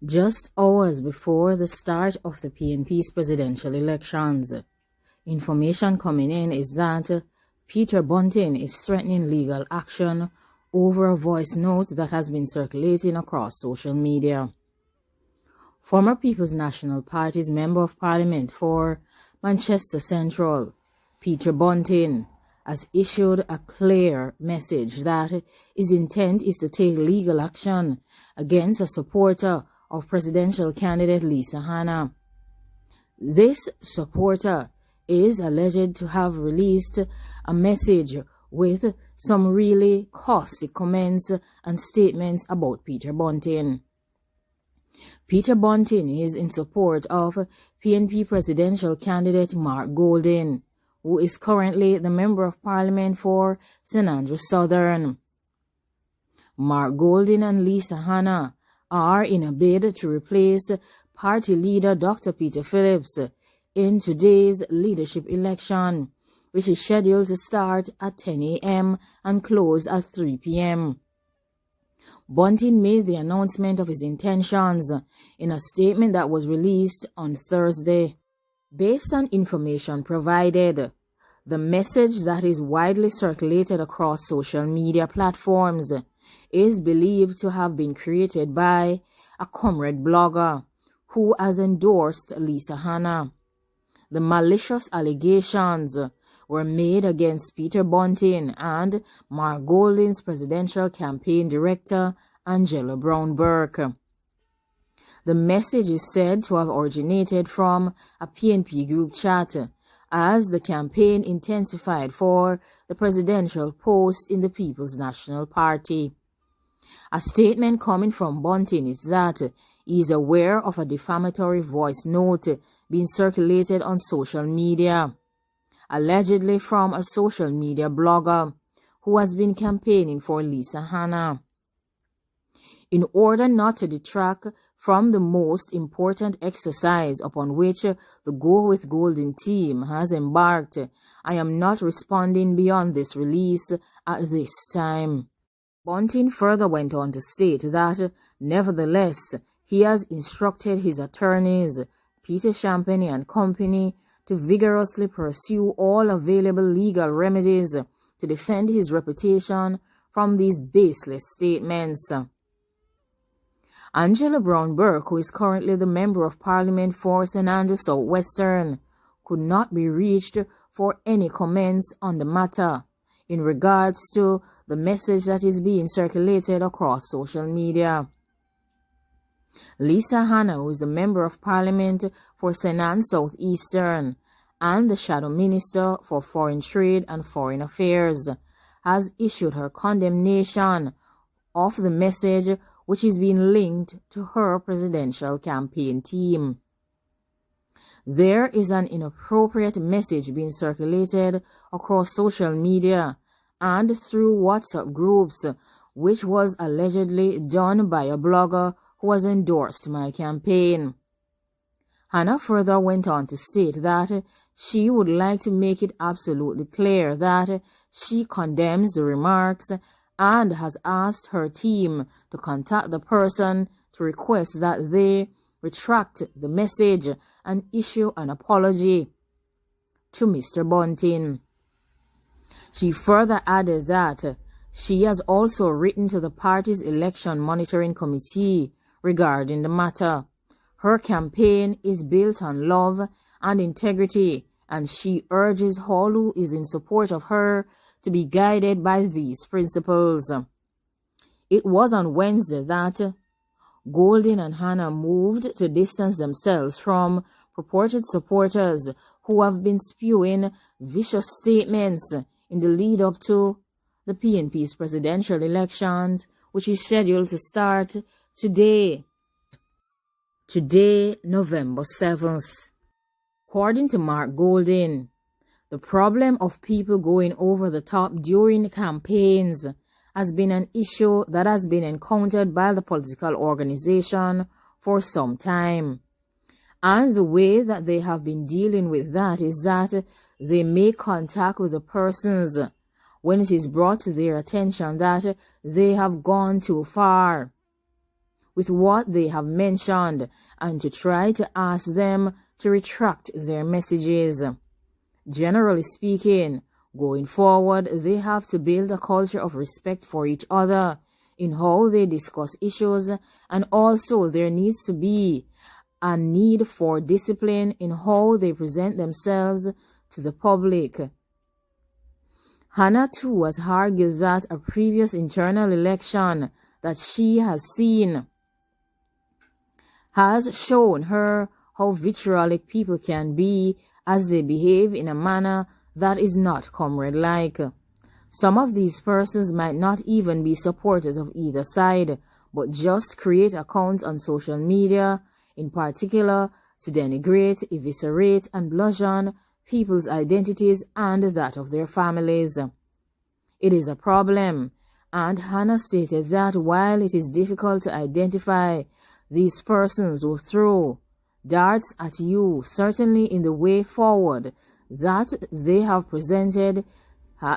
Just hours before the start of the PNP's presidential elections, information coming in is that Peter Bunting is threatening legal action over a voice note that has been circulating across social media. Former People's National Party's Member of Parliament for Manchester Central, Peter Bunting, has issued a clear message that his intent is to take legal action against a supporter of presidential candidate Hanna. This supporter is alleged to have released a message with some really caustic comments and statements about Peter Bunting. Peter Bunting is in support of PNP presidential candidate Mark Golding, who is currently the Member of Parliament for St Andrews Southern. Mark Golding and Hanna are in a bid to replace party leader Dr. Peter Phillips in today's leadership election, which is scheduled to start at 10 a.m. and close at 3 p.m. Bunting made the announcement of his intentions in a statement that was released on Thursday. Based on information provided, the message that is widely circulated across social media platforms is believed to have been created by a comrade blogger who has endorsed Hanna. The malicious allegations were made against Peter Bunting and Mark Golding's presidential campaign director, Angela Brown-Burke. The message is said to have originated from a PNP group chat as the campaign intensified for the presidential post in the People's National Party. A statement coming from Bunting is that he is aware of a defamatory voice note being circulated on social media, allegedly from a social media blogger who has been campaigning for Hanna. In order not to detract from the most important exercise upon which the Go With Golding team has embarked, I am not responding beyond this release at this time. Bunting further went on to state that, nevertheless, he has instructed his attorneys, Peter Champagne and Company, to vigorously pursue all available legal remedies to defend his reputation from these baseless statements. Angela Brown-Burke, who is currently the Member of Parliament for St Andrews South Western, could not be reached for any comments on the matter in regards to the message that is being circulated across social media. Hanna, who is the Member of Parliament for St Anne's South Eastern and the Shadow Minister for Foreign Trade and Foreign Affairs, has issued her condemnation of the message which is being linked to her presidential campaign team. There is an inappropriate message being circulated across social media and through WhatsApp groups, which was allegedly done by a blogger who has endorsed my campaign. Hanna further went on to state that she would like to make it absolutely clear that she condemns the remarks and has asked her team to contact the person to request that they retract the message and issue an apology to Mr. Bunting. She further added that she has also written to the party's election monitoring committee regarding the matter. Her campaign is built on love and integrity, and she urges all who is in support of her to be guided by these principles. It was on Wednesday that Golding and Hanna moved to distance themselves from purported supporters who have been spewing vicious statements in the lead up to the PNP's presidential elections, which is scheduled to start today, November 7th. According to Mark Golding, the problem of people going over the top during campaigns has been an issue that has been encountered by the political organization for some time. And the way that they have been dealing with that is that they make contact with the persons when it is brought to their attention that they have gone too far. with what they have mentioned and to try to ask them to retract their messages. Generally speaking, going forward, they have to build a culture of respect for each other in how they discuss issues, and also there needs to be a need for discipline in how they present themselves to the public. Hanna too has argued that a previous internal election that she has seen has shown her how vitriolic people can be as they behave in a manner that is not comrade-like. Some of these persons might not even be supporters of either side, but just create accounts on social media, in particular, to denigrate, eviscerate, and bludgeon people's identities and that of their families. It is a problem, and Hanna stated that while it is difficult to identify these persons who throw darts at you, certainly in the way forward that they have presented,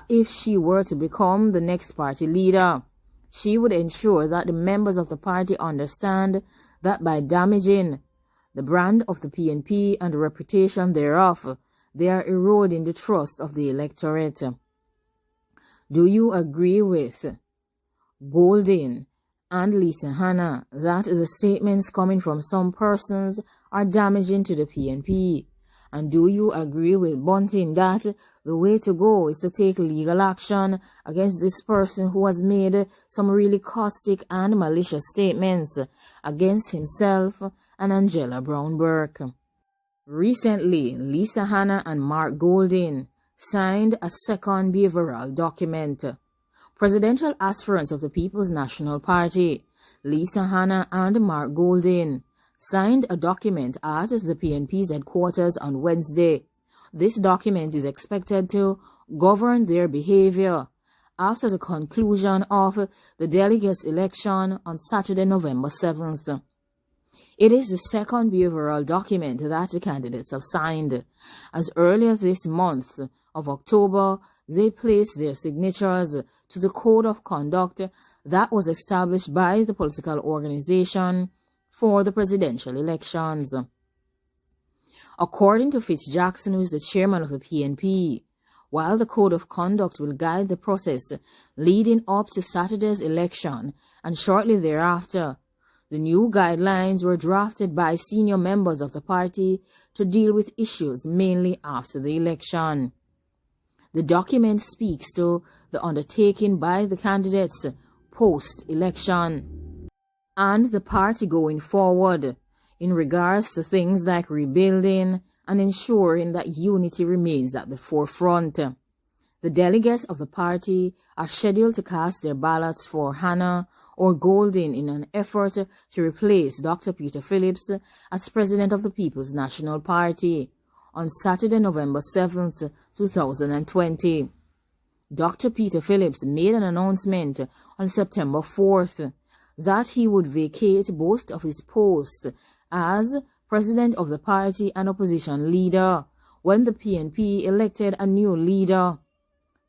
if she were to become the next party leader, she would ensure that the members of the party understand that by damaging the brand of the PNP and the reputation thereof, they are eroding the trust of the electorate. Do you agree with Golding and Lisa Hanna that the statements coming from some persons are damaging to the PNP? And do you agree with Bunting that the way to go is to take legal action against this person who has made some really caustic and malicious statements against himself and Angela Brown-Burke? Recently, Lisa Hanna and Mark Golding signed a second behavioral document. Presidential aspirants of the People's National Party, Lisa Hanna and Mark Golding, signed a document at the PNP's headquarters on Wednesday. This document is expected to govern their behavior after the conclusion of the delegates' election on Saturday, November 7th. It is the second behavioral document that the candidates have signed, as earlier this month of October, they placed their signatures to the code of conduct that was established by the political organization for the presidential elections. According to Jackson, who is the chairman of the PNP, while the code of conduct will guide the process leading up to Saturday's election and shortly thereafter, the new guidelines were drafted by senior members of the party to deal with issues mainly after the election. The document speaks to the undertaking by the candidates post-election and the party going forward in regards to things like rebuilding and ensuring that unity remains at the forefront. The delegates of the party are scheduled to cast their ballots for Hanna or Golding in an effort to replace Dr. Peter Phillips as president of the People's National Party on Saturday, November 7th, 2020. Dr. Peter Phillips made an announcement on September 4th that he would vacate both of his posts as president of the party and opposition leader when the PNP elected a new leader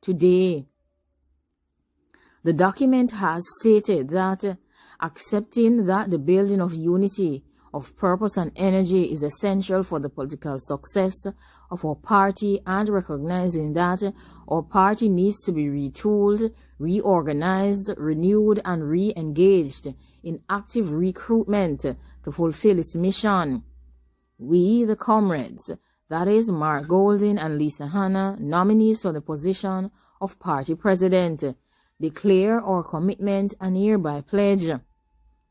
today. The document has stated that accepting that the building of unity of purpose and energy is essential for the political success of our party, and recognizing that our party needs to be retooled, reorganized, renewed, and re-engaged in active recruitment to fulfill its mission. We, the comrades, that is Mark Golding and Lisa Hanna, nominees for the position of party president, declare our commitment and hereby pledge: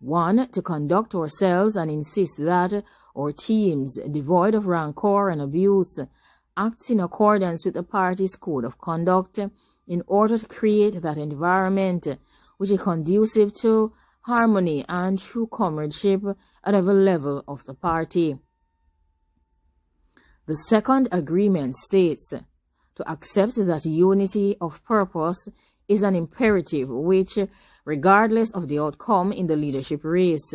1. To conduct ourselves and insist that our teams, devoid of rancor and abuse, act in accordance with the party's code of conduct in order to create that environment which is conducive to harmony and true comradeship at every level of the party. The second agreement states to accept that unity of purpose is an imperative which, regardless of the outcome in the leadership race,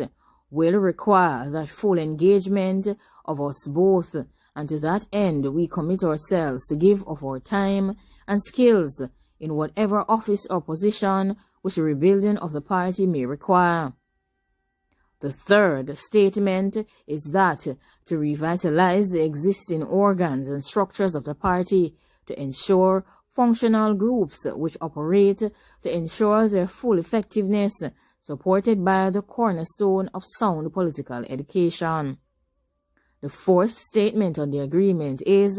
will require that full engagement of us both, and to that end we commit ourselves to give of our time and skills in whatever office or position which the rebuilding of the party may require. The third statement is that to revitalize the existing organs and structures of the party, to ensure functional groups which operate to ensure their full effectiveness, supported by the cornerstone of sound political education. The fourth statement on the agreement is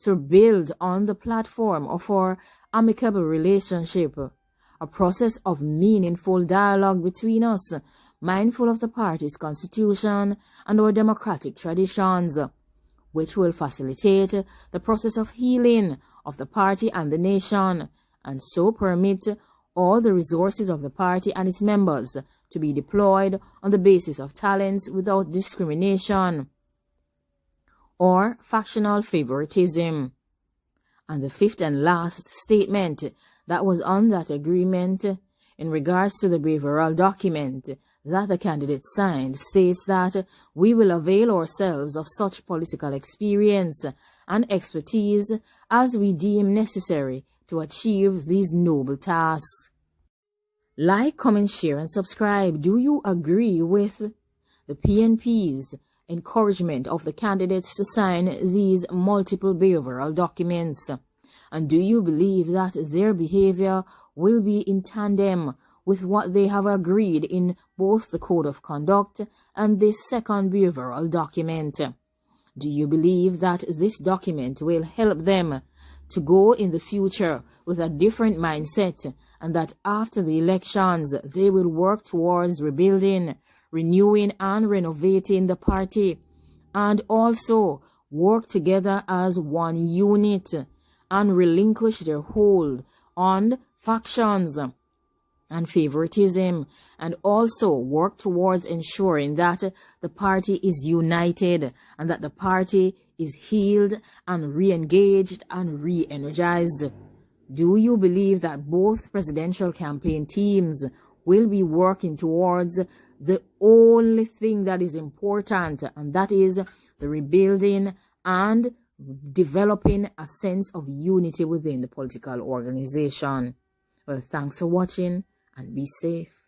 to build on the platform of our amicable relationship, a process of meaningful dialogue between us, mindful of the party's constitution and our democratic traditions, which will facilitate the process of healing of the party and the nation, and so permit all the resources of the party and its members to be deployed on the basis of talents without discrimination or factional favoritism. And the fifth and last statement that was on that agreement in regards to the behavioral document that the candidate signed states that we will avail ourselves of such political experience and expertise as we deem necessary to achieve these noble tasks. Like, comment, share, and subscribe. Do you agree with the PNP's encouragement of the candidates to sign these multiple behavioral documents? And do you believe that their behavior will be in tandem with what they have agreed in both the Code of Conduct and this second behavioral document? Do you believe that this document will help them to go in the future with a different mindset, and that after the elections they will work towards rebuilding, renewing and renovating the party, and also work together as one unit and relinquish their hold on factions and favoritism, and also work towards ensuring that the party is united and that the party is healed and re-engaged and re-energized? Do you believe that both presidential campaign teams will be working towards the only thing that is important, and that is the rebuilding and developing a sense of unity within the political organization? Well, thanks for watching and be safe.